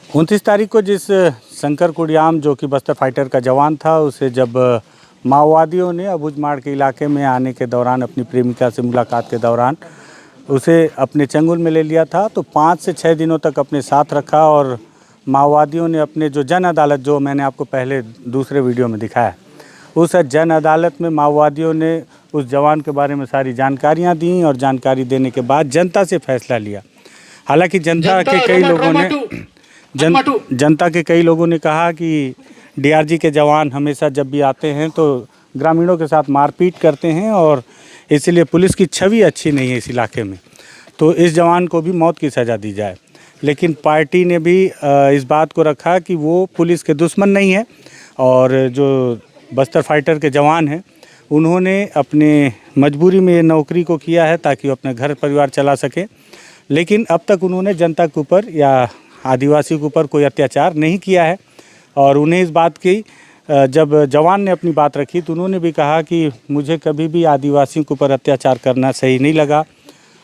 29 तारीख को जिस शंकर कुडियाम जो कि बस्तर फाइटर का जवान था, उसे जब माओवादियों ने अबूझमाड़ के इलाके में आने के दौरान अपनी प्रेमिका से मुलाकात के दौरान उसे अपने चंगुल में ले लिया था, तो 5 से 6 दिनों तक अपने साथ रखा। और माओवादियों ने अपने जो जन अदालत, जो मैंने आपको पहले दूसरे वीडियो में दिखाया, उस जन अदालत में माओवादियों ने उस जवान के बारे में सारी जानकारियां दी और जानकारी देने के बाद जनता से फैसला लिया। हालांकि जनता के कई लोगों ने कहा कि डीआरजी के जवान हमेशा जब भी आते हैं तो ग्रामीणों के साथ मारपीट करते हैं और इसलिए पुलिस की छवि अच्छी नहीं है इस इलाके में, तो इस जवान को भी मौत की सज़ा दी जाए। लेकिन पार्टी ने भी इस बात को रखा कि वो पुलिस के दुश्मन नहीं है और जो बस्तर फाइटर के जवान हैं उन्होंने अपने मजबूरी में ये नौकरी को किया है ताकि वो अपना घर परिवार चला सके। लेकिन अब तक उन्होंने जनता के ऊपर या आदिवासी के ऊपर कोई अत्याचार नहीं किया है। और उन्हें इस बात की, जब जवान ने अपनी बात रखी तो उन्होंने भी कहा कि मुझे कभी भी आदिवासियों के ऊपर अत्याचार करना सही नहीं लगा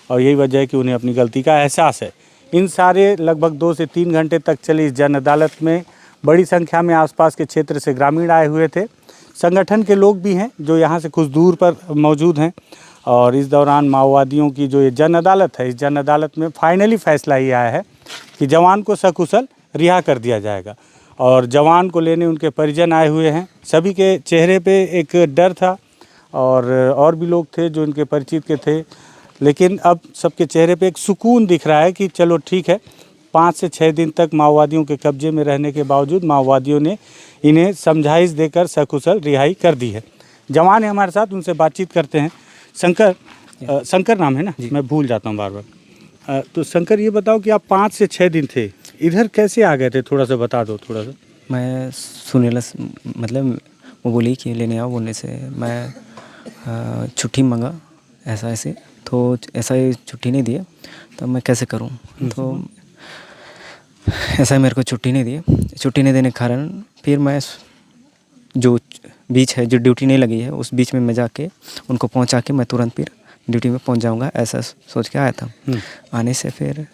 और यही वजह है कि उन्हें अपनी गलती का एहसास है। इन सारे लगभग 2 से 3 घंटे तक चली इस जन अदालत में बड़ी संख्या में आसपास के क्षेत्र से ग्रामीण आए हुए थे, संगठन के लोग भी हैं जो यहाँ से कुछ दूर पर मौजूद हैं। और इस दौरान माओवादियों की जो ये जन अदालत है, इस जन अदालत में फाइनली फैसला ये आया है कि जवान को सकुशल रिहा कर दिया जाएगा। और जवान को लेने उनके परिजन आए हुए हैं, सभी के चेहरे पे एक डर था और भी लोग थे जो इनके परिचित के थे, लेकिन अब सबके चेहरे पे एक सुकून दिख रहा है कि चलो ठीक है। 5 से 6 दिन तक माओवादियों के कब्जे में रहने के बावजूद माओवादियों ने इन्हें समझाइश देकर सकुशल रिहाई कर दी है। जवान है हमारे साथ, उनसे बातचीत करते हैं। शंकर नाम है ना, मैं भूल जाता हूँ बार बार। तो शंकर, ये बताओ कि आप 5 से 6 दिन थे इधर, कैसे आ गए थे? थोड़ा सा बता दो। थोड़ा सा मैं सुनीला, मतलब वो बोली कि लेने आओ, बोलने से मैं छुट्टी मांगा ऐसे तो ऐसा ही छुट्टी नहीं दिए, तो मैं कैसे करूं? तो ऐसा मेरे को छुट्टी नहीं दिए। छुट्टी नहीं देने के कारण फिर मैं जो बीच है, जो ड्यूटी नहीं लगी है, उस बीच में मैं जाके उनको पहुंचा के मैं तुरंत फिर ड्यूटी में पहुंच जाऊंगा, ऐसा सोच के आया था। आने से फिर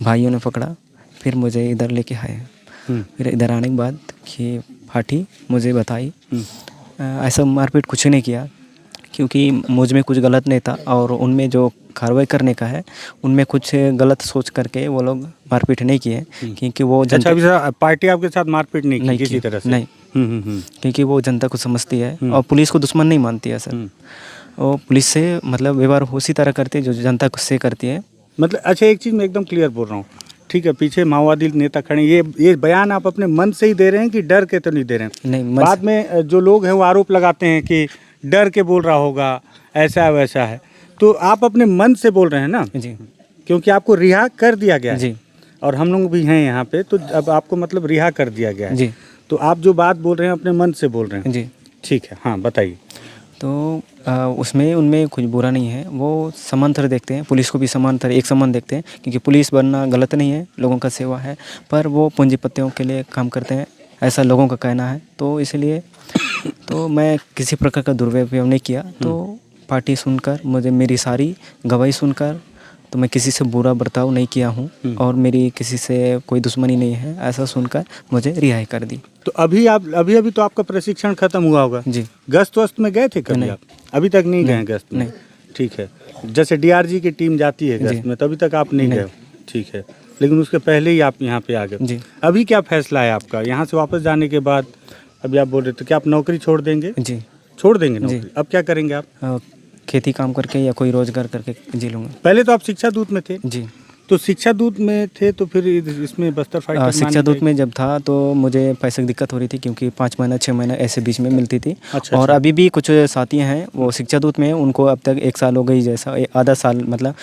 भाइयों ने पकड़ा, फिर मुझे इधर लेके आए। फिर इधर आने के बाद कि फाटी मुझे बताई, ऐसा मारपीट कुछ नहीं किया क्योंकि मुझ में कुछ गलत नहीं था और उनमें जो कार्रवाई करने का है उनमें कुछ गलत सोच करके वो लोग मारपीट नहीं किए, क्योंकि वो जनता पार्टी आपके साथ मारपीट नहीं की किसी तरह से? नहीं, क्योंकि वो जनता को समझती है और पुलिस को दुश्मन नहीं मानती है सर। वो पुलिस से मतलब व्यवहार उसी तरह करती है जो जनता से करती है। मतलब अच्छा, एक चीज़ मैं एकदम क्लियर बोल रहा हूँ, ठीक है, पीछे माओवादी नेता खड़े, ये बयान आप अपने मन से ही दे रहे हैं कि डर के तो नहीं दे रहे हैं? नहीं, बाद में जो लोग हैं वो आरोप लगाते हैं कि डर के बोल रहा होगा, ऐसा है वैसा है, तो आप अपने मन से बोल रहे हैं ना? जी, क्योंकि आपको रिहा कर दिया गया है जी, और हम लोग भी हैं यहाँ पे, तो अब आपको मतलब रिहा कर दिया गया है जी, तो आप जो बात बोल रहे हैं अपने मन से बोल रहे हैं जी, ठीक है। हाँ बताइए। तो उसमें उनमें कुछ बुरा नहीं है, वो समांतर देखते हैं, पुलिस को भी समांतर एक समान देखते हैं, क्योंकि पुलिस बनना गलत नहीं है, लोगों का सेवा है, पर वो पूंजीपतियों के लिए काम करते हैं, ऐसा लोगों का कहना है। तो इसलिए तो मैं किसी प्रकार का दुर्व्यवहार नहीं किया। तो पार्टी सुनकर, मुझे मेरी सारी गवाही सुनकर, तो मैं किसी से बुरा बर्ताव नहीं किया हूँ और मेरी किसी से कोई दुश्मनी नहीं है, ऐसा सुनकर मुझे रिहाई कर दी। तो अभी तो आपका प्रशिक्षण खत्म हुआ होगा जी? गश्त वस्त में गए थे कभी आप? अभी तक नहीं गए गश्त में? ठीक है, जैसे डीआरजी की टीम जाती है गश्त में, तभी तक आप नहीं गए? ठीक है, लेकिन उसके पहले ही आप यहाँ पे आ गए जी। अभी क्या फैसला है आपका यहाँ से वापस जाने के बाद? अभी आप बोल रहे थे कि आप नौकरी छोड़ देंगे? जी, छोड़ देंगे नौकरी। अब क्या करेंगे आप? खेती काम करके या कोई रोजगार करके जी लूँगा। पहले तो आप शिक्षा दूत में थे जी, तो शिक्षा दूत में थे तो फिर इसमें बस्तर फाइटर शिक्षा दूत में जब था तो मुझे पैसे की दिक्कत हो रही थी, क्योंकि 5 महीना 6 महीना ऐसे बीच में मिलती थी। अच्छा, और अभी भी कुछ साथी हैं वो शिक्षा दूत में, उनको अब तक 1 साल हो गई, जैसा आधा साल, मतलब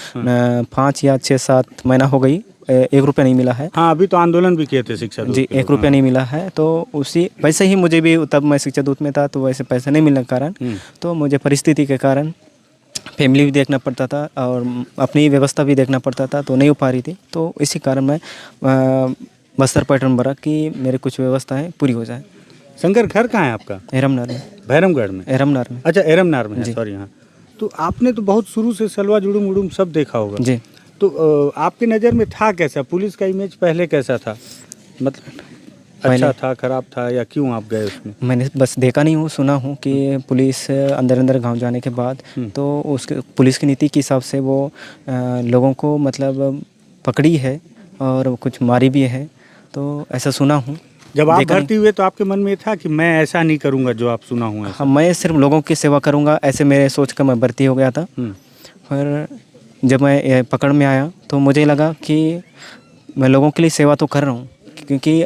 5 या 6-7 महीना हो गई, 1 रुपया नहीं मिला है। हाँ, अभी तो आंदोलन भी किए थे शिक्षा दूत जी, 1 रुपया नहीं मिला है। तो उसी वैसे ही मुझे भी, तब मैं शिक्षा दूत में था तो वैसे पैसा नहीं मिलने के कारण, तो मुझे परिस्थिति के कारण फैमिली भी देखना पड़ता था और अपनी व्यवस्था भी देखना पड़ता था, तो नहीं हो पा रही थी। तो इसी कारण मैं बस्तर पैटर्न भरा कि मेरे कुछ व्यवस्थाएं पूरी हो जाए। शंकर, घर कहाँ है आपका? एरमनार में। भैरमगढ़ में? एरमनार में। अच्छा, एरमनार में है, सॉरी। हाँ, तो आपने तो बहुत शुरू से सलवा जुड़ूम उड़ूम सब देखा होगा जी। तो आपकी नज़र में था कैसा, पुलिस का इमेज पहले कैसा था, मतलब अच्छा था, खराब था, या क्यों आप गए उसमें? मैंने बस देखा नहीं हूँ, सुना हूँ कि पुलिस अंदर अंदर गांव जाने के बाद तो उसके पुलिस की नीति के हिसाब से वो लोगों को मतलब पकड़ी है और कुछ मारी भी है, तो ऐसा सुना हूँ। जब आप देखा नहीं। भर्ती हुए तो आपके मन में था कि मैं ऐसा नहीं करूँगा जो आप सुना हुआ है? हाँ, मैं सिर्फ लोगों की सेवा करूँगा ऐसे मेरे सोच कर मैं भर्ती हो गया था। पर जब मैं पकड़ में आया तो मुझे लगा कि मैं लोगों के लिए सेवा तो कर रहा हूँ, क्योंकि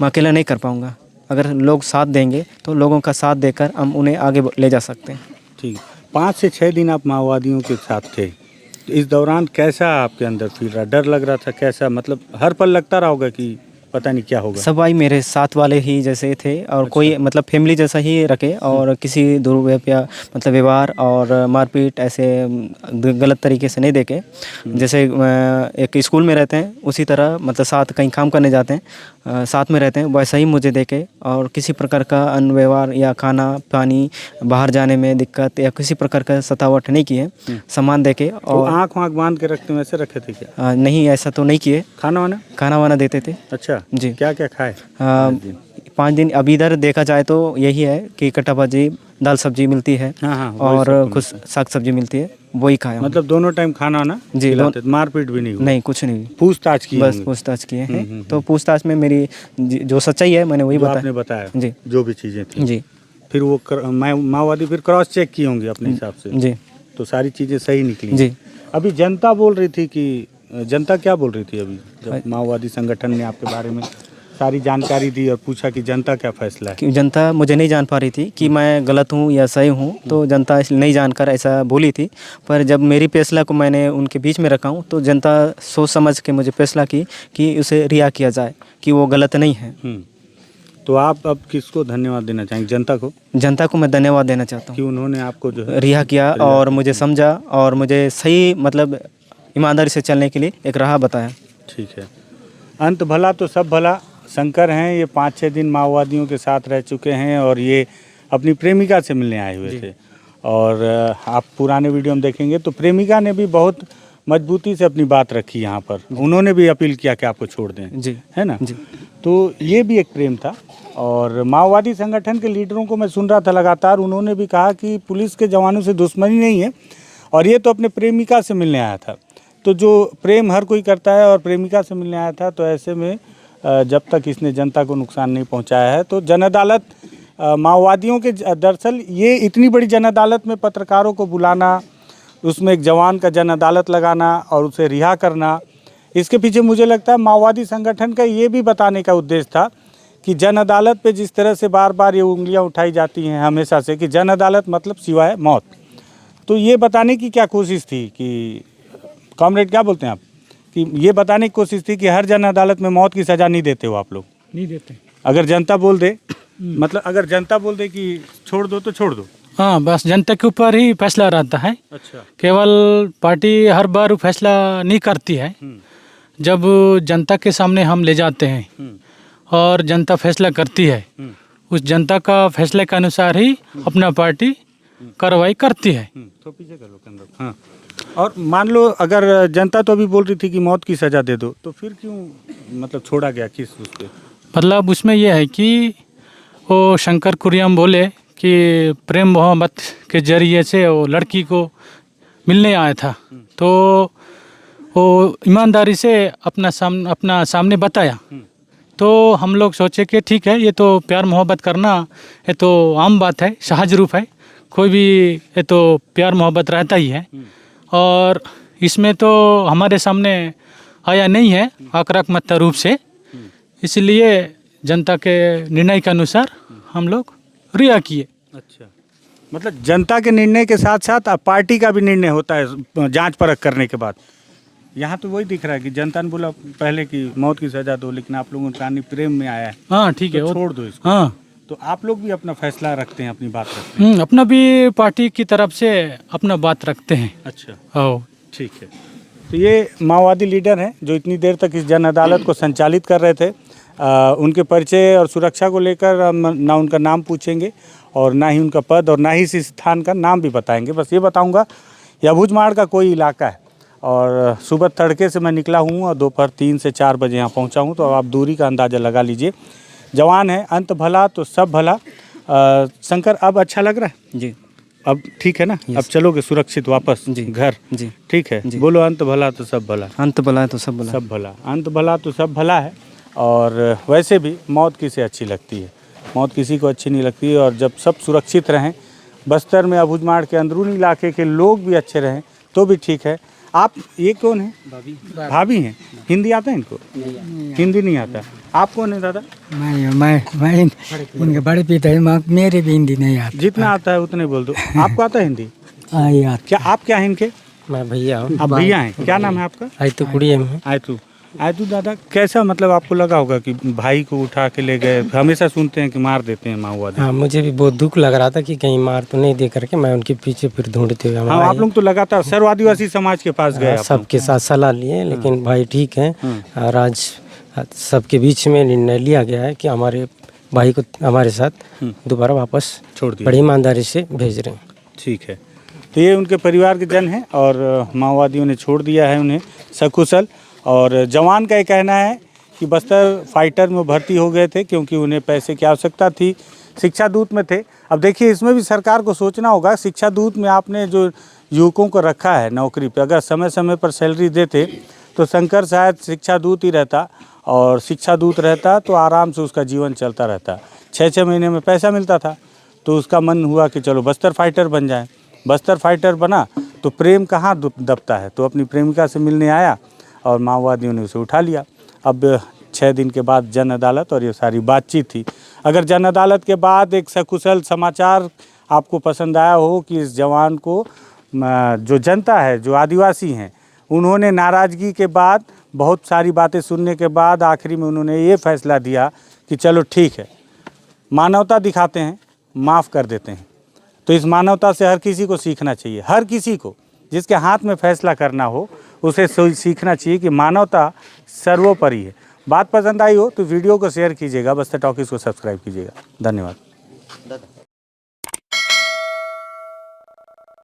मैं अकेला नहीं कर पाऊँगा। अगर लोग साथ देंगे तो लोगों का साथ देकर हम उन्हें आगे ले जा सकते हैं। ठीक। 5 से 6 दिन आप माओवादियों के साथ थे, तो इस दौरान कैसा आपके अंदर फील रहा, डर लग रहा था कैसा, मतलब हर पल लगता रहा होगा कि पता नहीं क्या होगा? सब भाई मेरे साथ वाले ही जैसे थे और कोई मतलब फैमिली जैसा ही रखे, और किसी दुर्व्यवहार मतलब व्यवहार और मारपीट ऐसे गलत तरीके से नहीं देखे। जैसे एक स्कूल में रहते हैं उसी तरह, मतलब साथ कहीं काम करने जाते हैं साथ में रहते हैं, वैसा ही मुझे देखे, और किसी प्रकार का अनव्यवहार या खाना पानी बाहर जाने में दिक्कत या किसी प्रकार का सतावट नहीं किए, सामान देके। और आँख वाँख बांध के रखते हैं वैसे रखे थे क्या? नहीं, ऐसा तो नहीं किए। खाना वाना देते थे। अच्छा जी। क्या क्या खाए? 5 दिन अभी इधर देखा जाए तो यही है कि कट्टा भाजी दाल सब्जी मिलती है। हाँ, वही और सबको कुछ साग सब्जी मिलती है, वही खाया। मतलब दोनों टाइम खाना ना जी, खिलाते थे, मारपीट भी नहीं हुआ? नहीं, कुछ नहीं, पूछताछ की बस होंगी? पूछताछ किए हैं। तो पूछताछ में मेरी जो सच्चाई है मैंने वही जो आपने बताया जी, जो भी चीज़ें थी। जी फिर वो माओवादी फिर क्रॉस चेक किए होंगे अपने हिसाब से? जी तो सारी चीज़ें सही निकली? जी। अभी जनता बोल रही थी कि जनता क्या बोल रही थी अभी जब माओवादी संगठन ने आपके बारे में सारी जानकारी दी और पूछा कि जनता क्या फैसला है? कि जनता मुझे नहीं जान पा रही थी कि मैं गलत हूँ या सही हूँ, तो जनता नहीं जानकर ऐसा बोली थी। पर जब मेरी फैसला को मैंने उनके बीच में रखा हूँ तो जनता सोच समझ के मुझे फैसला की कि उसे रिहा किया जाए, कि वो गलत नहीं है। तो आप अब किसको धन्यवाद देना चाहेंगे? जनता को? जनता को मैं धन्यवाद देना चाहता हूँ कि उन्होंने आपको जो है रिहा किया और मुझे समझा और मुझे सही मतलब ईमानदारी से चलने के लिए एक राह बताया। ठीक है। अंत भला तो सब भला। शंकर हैं, ये 5-6 दिन माओवादियों के साथ रह चुके हैं और ये अपनी प्रेमिका से मिलने आए हुए थे। और आप पुराने वीडियो में देखेंगे तो प्रेमिका ने भी बहुत मजबूती से अपनी बात रखी यहाँ पर। उन्होंने भी अपील किया कि आपको छोड़ दें, जी, है ना? जी। तो ये भी एक प्रेम था। और माओवादी संगठन के लीडरों को मैं सुन रहा था लगातार, उन्होंने भी कहा कि पुलिस के जवानों से दुश्मनी नहीं है और ये तो अपने प्रेमिका से मिलने आया था। तो जो प्रेम हर कोई करता है और प्रेमिका से मिलने आया था, तो ऐसे में जब तक इसने जनता को नुकसान नहीं पहुंचाया है तो जन अदालत माओवादियों के दरअसल ये इतनी बड़ी जन अदालत में पत्रकारों को बुलाना, उसमें एक जवान का जन अदालत लगाना और उसे रिहा करना, इसके पीछे मुझे लगता है माओवादी संगठन का ये भी बताने का उद्देश्य था कि जन अदालत पे जिस तरह से बार बार ये उंगलियां उठाई जाती हैं हमेशा से कि जन अदालत मतलब सिवाय मौत, तो ये बताने की क्या कोशिश थी कि कॉमरेड क्या बोलते हैं आप, कि ये बताने की कोशिश थी कि हर जन अदालत में मौत की सज़ा नहीं देते हो आप लोग? नहीं देते। अगर जनता बोल दे, मतलब अगर जनता बोल दे कि छोड़ दो तो छोड़ दो? हाँ, बस जनता के ऊपर ही फैसला रहता है। अच्छा। केवल पार्टी हर बार फैसला नहीं करती है। जब जनता के सामने हम ले जाते हैं और जनता फैसला करती है, उस जनता का फैसले के अनुसार ही अपना पार्टी कार्रवाई करती है। तो पीछे कर लो कंधा। हाँ। और मान लो अगर जनता तो अभी बोल रही थी कि मौत की सज़ा दे दो, तो फिर क्यों मतलब छोड़ा गया किस उस पे? मतलब उसमें यह है कि वो शंकर कुरियम बोले कि प्रेम मोहब्बत के जरिए से वो लड़की को मिलने आया था, तो वो ईमानदारी से अपना सामने बताया। तो हम लोग सोचे कि ठीक है, ये तो प्यार मोहब्बत करना ये तो आम बात है, सहज रूप है, कोई भी ये तो प्यार मोहब्बत रहता ही है। और इसमें तो हमारे सामने आया नहीं है आक्रामक रूप से, इसलिए जनता के निर्णय के अनुसार हम लोग रिहा किए। अच्छा, मतलब जनता के निर्णय के साथ साथ पार्टी का भी निर्णय होता है जांच परख करने के बाद। यहाँ तो वही दिख रहा है कि जनता ने बोला पहले कि मौत की सज़ा दो, लेकिन आप लोगों का प्रेम में आया है। हाँ ठीक है, तो छोड़ दो इसको। हाँ, तो आप लोग भी अपना फैसला रखते हैं, अपनी बात रखते हैं? अपना भी पार्टी की तरफ से अपना बात रखते हैं। अच्छा, ओ ठीक है। तो ये माओवादी लीडर हैं जो इतनी देर तक इस जन अदालत को संचालित कर रहे थे। उनके परिचय और सुरक्षा को लेकर हम ना उनका नाम पूछेंगे और ना ही उनका पद और ना ही इस स्थान का नाम भी बताएंगे। बस ये बताऊंगा, यह भुजमाड़ का कोई इलाका है और सुबह तड़के से मैं निकला हूँ और दोपहर 3 से 4 बजे यहाँ पहुँचा हूँ। तो आप दूरी का अंदाज़ा लगा लीजिए। जवान है, अंत भला तो सब भला। शंकर, अब अच्छा लग रहा है? जी अब ठीक है ना? अब चलोगे सुरक्षित वापस जी घर? जी ठीक है जी। बोलो, अंत भला तो सब भला। अंत भला है तो सब भला। सब भला, अंत भला तो सब भला है। और वैसे भी मौत किसे अच्छी लगती है? मौत किसी को अच्छी नहीं लगती है। और जब सब सुरक्षित रहें, बस्तर में अबूझमाड़ के अंदरूनी इलाके के लोग भी अच्छे रहें तो भी ठीक है। आप ये कौन है? भाभी हैं। हिंदी आता है इनको? हिंदी नहीं आता। आप कौन है दादा? मैं इनके बड़े पिता है, मेरे भी हिंदी नहीं आती। जितना आता है उतने बोल दो। आपको आता है हिंदी? यार क्या आप क्या हैं इनके? मैं भैया हूँ। आप भैया हैं? क्या नाम है आपका? आई तो कुड़िया में। आयतू दादा, कैसा मतलब आपको लगा होगा कि भाई को उठा के ले गए? हमेशा सुनते हैं कि मार देते हैं माओवादी। हाँ, मुझे भी बहुत दुख लग रहा था कि कहीं मार तो नहीं दे करके मैं उनके पीछे फिर ढूंढते हुए हाँ, आप लोग तो लगातार सर्व आदिवासी समाज के पास गए। आप लोग। सबके साथ सलाह लिए, लेकिन भाई ठीक है। और आज सबके बीच में निर्णय लिया गया है कि हमारे भाई को हमारे साथ दोबारा वापस छोड़ दिया। बड़ी ईमानदारी से भेज रहे हैं। ठीक है, तो ये उनके परिवार के जन हैं और माओवादियों ने छोड़ दिया है उन्हें सकुशल। और जवान का ये कहना है कि बस्तर फाइटर में भर्ती हो गए थे क्योंकि उन्हें पैसे की आवश्यकता थी। शिक्षा दूत में थे। अब देखिए, इसमें भी सरकार को सोचना होगा। शिक्षा दूत में आपने जो युवकों को रखा है नौकरी पे, अगर समय समय पर सैलरी देते तो शंकर शायद शिक्षा दूत ही रहता। और शिक्षा दूत रहता तो आराम से उसका जीवन चलता रहता। 6-6 महीने में पैसा मिलता था। तो उसका मन हुआ कि चलो बस्तर फाइटर बन जाए। बस्तर फाइटर बना तो प्रेम कहाँ दबता है, तो अपनी प्रेमिका से मिलने आया और माओवादियों ने उसे उठा लिया। अब 6 दिन के बाद जन अदालत और ये सारी बातचीत थी। अगर जन अदालत के बाद एक सकुशल समाचार आपको पसंद आया हो कि इस जवान को जो जनता है, जो आदिवासी हैं, उन्होंने नाराज़गी के बाद, बहुत सारी बातें सुनने के बाद आखिरी में उन्होंने ये फैसला दिया कि चलो ठीक है, मानवता दिखाते हैं, माफ़ कर देते हैं। तो इस मानवता से हर किसी को सीखना चाहिए। हर किसी को जिसके हाथ में फैसला करना हो उसे सीखना चाहिए कि मानवता सर्वोपरि है। बात पसंद आई हो तो वीडियो को शेयर कीजिएगा, बस्तर टॉकीज़ को सब्सक्राइब कीजिएगा। धन्यवाद।